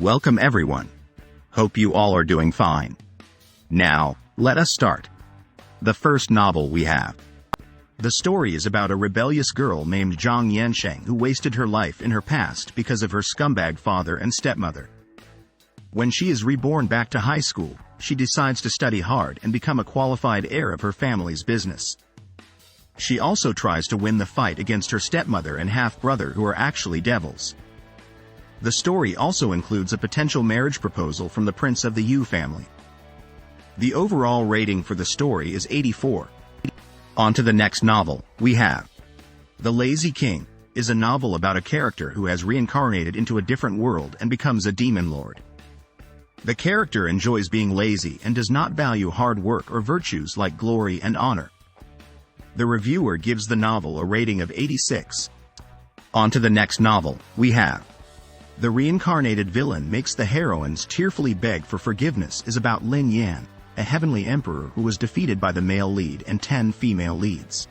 Welcome everyone. Hope you all are doing fine. Now, let us start. The first novel we have. The story is about a rebellious girl named Zhang Yansheng who wasted her life in her past because of her scumbag father and stepmother. When she is reborn back to high school, she decides to study hard and become a qualified heir of her family's business. She also tries to win the fight against her stepmother and half-brother who are actually devils. The story also includes a potential marriage proposal from the prince of the Yu family. The overall rating for the story is 84. On to the next novel we have. The Lazy King is a novel about a character who has reincarnated into a different world and becomes a demon lord. The character enjoys being lazy and does not value hard work or virtues like glory and honor. The reviewer gives the novel a rating of 86. On to the next novel we have. The reincarnated villain makes the heroines tearfully beg for forgiveness is about Lin Yan, a heavenly emperor who was defeated by the male lead and 10 female leads.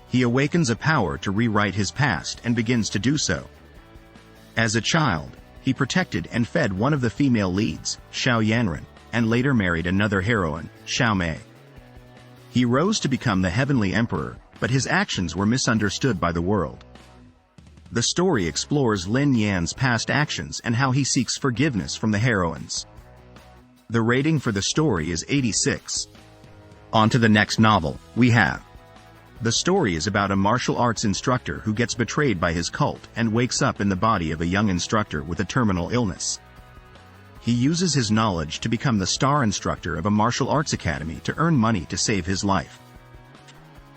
He awakens a power to rewrite his past and begins to do so. As a child, he protected and fed one of the female leads, Xiao Yanren, and later married another heroine, Xiao Mei. He rose to become the heavenly emperor, but his actions were misunderstood by the world. The story explores Lin Yan's past actions and how he seeks forgiveness from the heroines. The rating for the story is 86. On to the next novel we have. The story is about a martial arts instructor who gets betrayed by his cult and wakes up in the body of a young instructor with a terminal illness. He uses his knowledge to become the star instructor of a martial arts academy to earn money to save his life.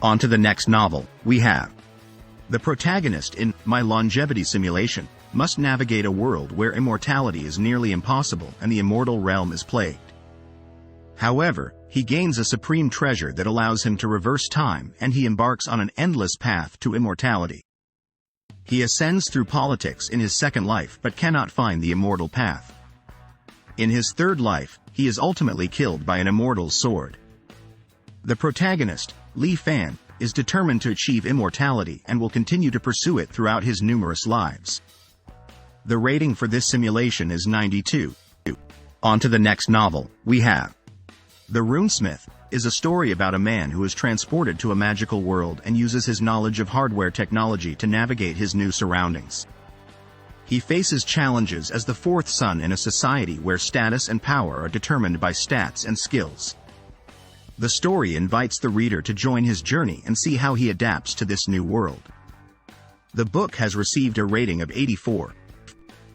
On to the next novel we have. The protagonist in My Longevity Simulation must navigate a world where immortality is nearly impossible and the immortal realm is plagued. However, he gains a supreme treasure that allows him to reverse time and he embarks on an endless path to immortality. He ascends through politics in his second life but cannot find the immortal path. In his third life, he is ultimately killed by an immortal sword. The protagonist, Li Fan, is determined to achieve immortality and will continue to pursue it throughout his numerous lives. The rating for this simulation is 92. On to the next novel we have. The Runesmith is a story about a man who is transported to a magical world and uses his knowledge of hardware technology to navigate his new surroundings. He faces challenges as the fourth son in a society where status and power are determined by stats and skills. The story invites the reader to join his journey and see how he adapts to this new world. The book has received a rating of 84.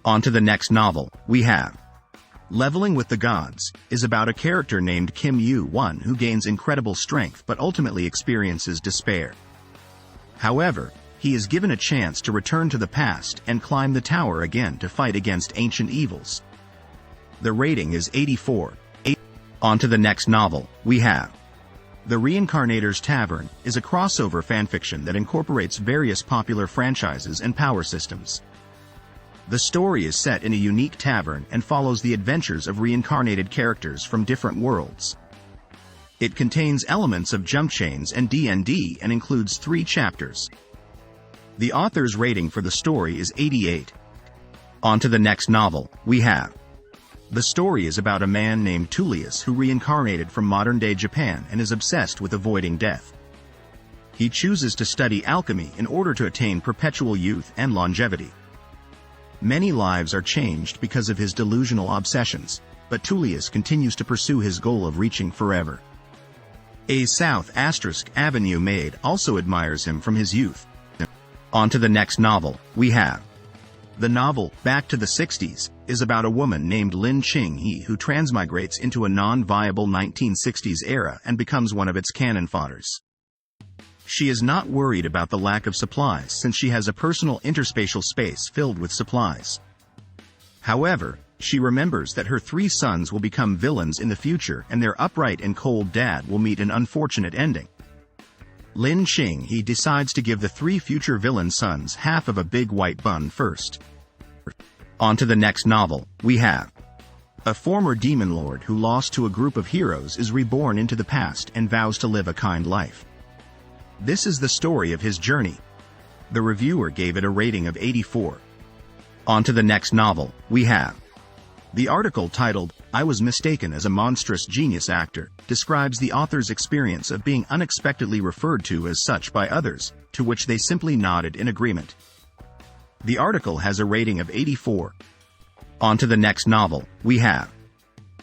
On to the next novel we have. Leveling with the Gods is about a character named Kim Yu-won who gains incredible strength but ultimately experiences despair. However, he is given a chance to return to the past and climb the tower again to fight against ancient evils. The rating is 84. On to the next novel we have. The Reincarnator's Tavern is a crossover fanfiction that incorporates various popular franchises and power systems. The story is set in a unique tavern and follows the adventures of reincarnated characters from different worlds. It contains elements of jump chains and D&D and includes 3 chapters. The author's rating for the story is 88. On to the next novel we have. The story is about a man named Tullius who reincarnated from modern-day Japan and is obsessed with avoiding death. He chooses to study alchemy in order to attain perpetual youth and longevity. Many lives are changed because of his delusional obsessions, but Tullius continues to pursue his goal of reaching forever. A South Avenue maid also admires him from his youth. On to the next novel we have. The novel, Back to the Sixties, is about a woman named Lin Qing-hee who transmigrates into a non-viable 1960s era and becomes one of its cannon fodders. She is not worried about the lack of supplies since she has a personal interspatial space filled with supplies. However, she remembers that her 3 sons will become villains in the future and their upright and cold dad will meet an unfortunate ending. Lin Qing-hee decides to give the 3 future villain sons half of a big white bun first. On to the next novel we have. A former demon lord who lost to a group of heroes is reborn into the past and vows to live a kind life. This is the story of his journey. The reviewer gave it a rating of 84. On to the next novel we have. The article titled, "I Was Mistaken as a Monstrous Genius Actor," describes the author's experience of being unexpectedly referred to as such by others, to which they simply nodded in agreement. The article has a rating of 84. On to the next novel, we have.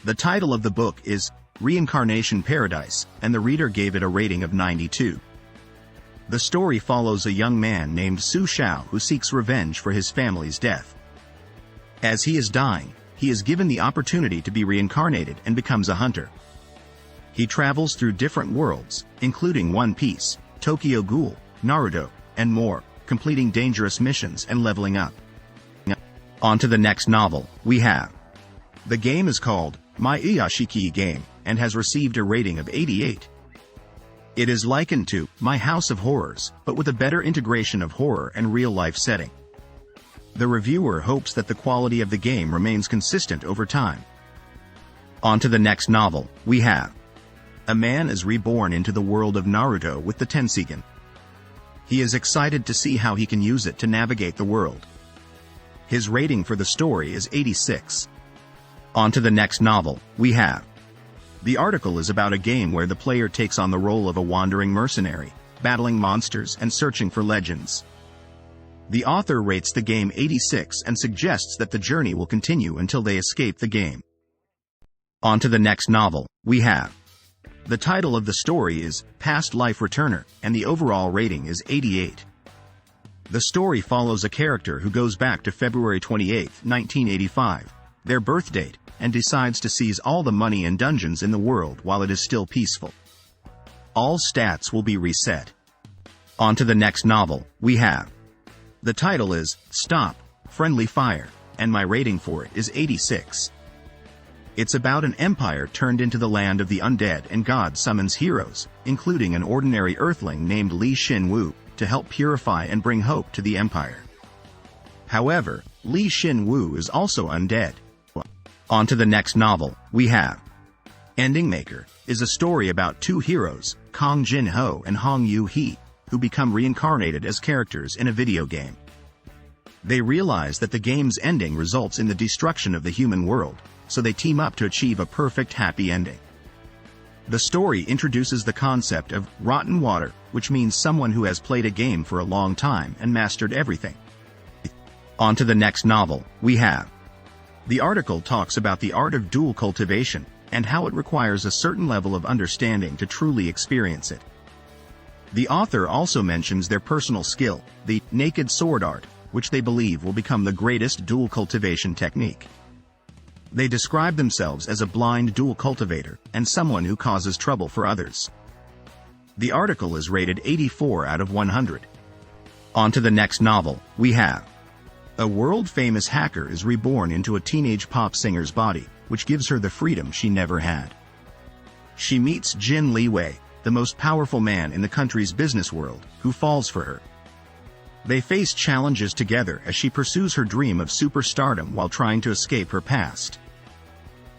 The title of the book is Reincarnation Paradise, and the reader gave it a rating of 92. The story follows a young man named Su Xiao who seeks revenge for his family's death. As he is dying, he is given the opportunity to be reincarnated and becomes a hunter. He travels through different worlds, including One Piece, Tokyo Ghoul, Naruto, and more, completing dangerous missions and leveling up. On to the next novel, we have. The game is called My Iyashikei Game, and has received a rating of 88. It is likened to My House of Horrors, but with a better integration of horror and real-life setting. The reviewer hopes that the quality of the game remains consistent over time. On to the next novel, we have. A man is reborn into the world of Naruto with the Tenseigan. He is excited to see how he can use it to navigate the world. His rating for the story is 86. On to the next novel, we have. The article is about a game where the player takes on the role of a wandering mercenary, battling monsters and searching for legends. The author rates the game 86 and suggests that the journey will continue until they escape the game. On to the next novel, we have. The title of the story is Past Life Returner, and the overall rating is 88. The story follows a character who goes back to February 28, 1985, their birth date, and decides to seize all the money and dungeons in the world while it is still peaceful. All stats will be reset. On to the next novel, we have. The title is Stop, Friendly Fire, and my rating for it is 86. It's about an empire turned into the land of the undead, and God summons heroes, including an ordinary earthling named Li Xin-Wu, to help purify and bring hope to the empire. However, Li Xin-Wu is also undead. On to the next novel, we have. Ending Maker is a story about two heroes, Kong Jin-ho and Hong Yu-hee, who become reincarnated as characters in a video game. They realize that the game's ending results in the destruction of the human world, so they team up to achieve a perfect happy ending. The story introduces the concept of rotten water, which means someone who has played a game for a long time and mastered everything. On to the next novel, we have. The article talks about the art of dual cultivation, and how it requires a certain level of understanding to truly experience it. The author also mentions their personal skill, the naked sword art, which they believe will become the greatest dual cultivation technique. They describe themselves as a blind dual cultivator, and someone who causes trouble for others. The article is rated 84 out of 100. On to the next novel, we have. A world-famous hacker is reborn into a teenage pop singer's body, which gives her the freedom she never had. She meets Jin Liwei, the most powerful man in the country's business world, who falls for her. They face challenges together as she pursues her dream of superstardom while trying to escape her past.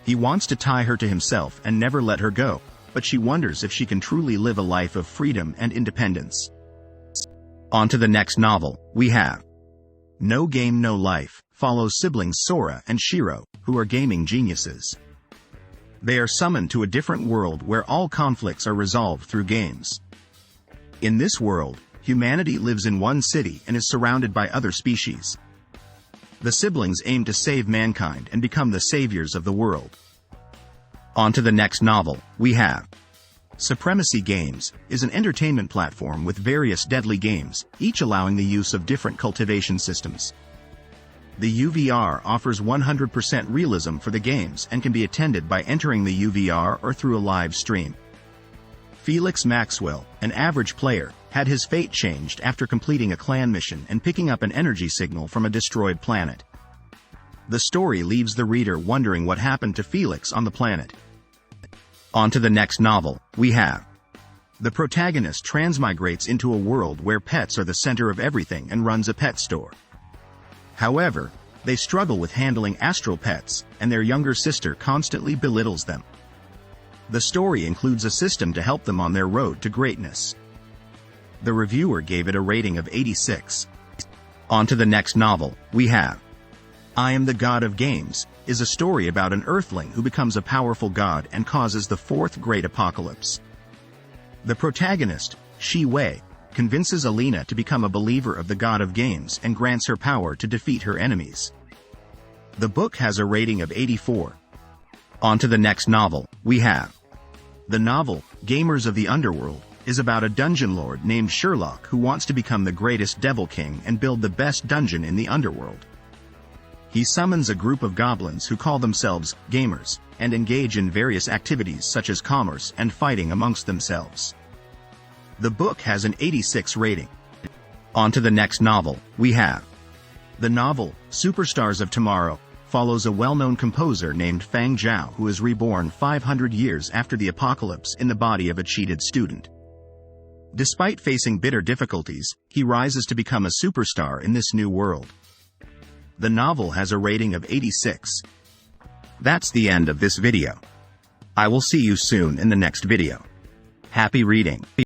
He wants to tie her to himself and never let her go, but she wonders if she can truly live a life of freedom and independence. On to the next novel, we have. No Game No Life follows siblings Sora and Shiro, who are gaming geniuses. They are summoned to a different world where all conflicts are resolved through games. In this world, humanity lives in one city and is surrounded by other species. The siblings aim to save mankind and become the saviors of the world. On to the next novel, we have. Supremacy Games is an entertainment platform with various deadly games, each allowing the use of different cultivation systems. The UVR offers 100% realism for the games and can be attended by entering the UVR or through a live stream. Felix Maxwell, an average player, had his fate changed after completing a clan mission and picking up an energy signal from a destroyed planet. The story leaves the reader wondering what happened to Felix on the planet. On to the next novel, we have. The protagonist transmigrates into a world where pets are the center of everything and runs a pet store. However, they struggle with handling astral pets, and their younger sister constantly belittles them. The story includes a system to help them on their road to greatness. The reviewer gave it a rating of 86. On to the next novel, we have. I Am the God of Games is a story about an earthling who becomes a powerful god and causes the fourth great apocalypse. The protagonist, Shi Wei, convinces Alina to become a believer of the god of games and grants her power to defeat her enemies. The book has a rating of 84. On to the next novel, we have. The novel, Gamers of the Underworld, is about a dungeon lord named Sherlock who wants to become the greatest devil king and build the best dungeon in the underworld. He summons a group of goblins who call themselves gamers, and engage in various activities such as commerce and fighting amongst themselves. The book has an 86 rating. On to the next novel, we have. The novel, Superstars of Tomorrow, follows a well-known composer named Fang Zhao who is reborn 500 years after the apocalypse in the body of a cheated student. Despite facing bitter difficulties, he rises to become a superstar in this new world. The novel has a rating of 86. That's the end of this video. I will see you soon in the next video. Happy reading!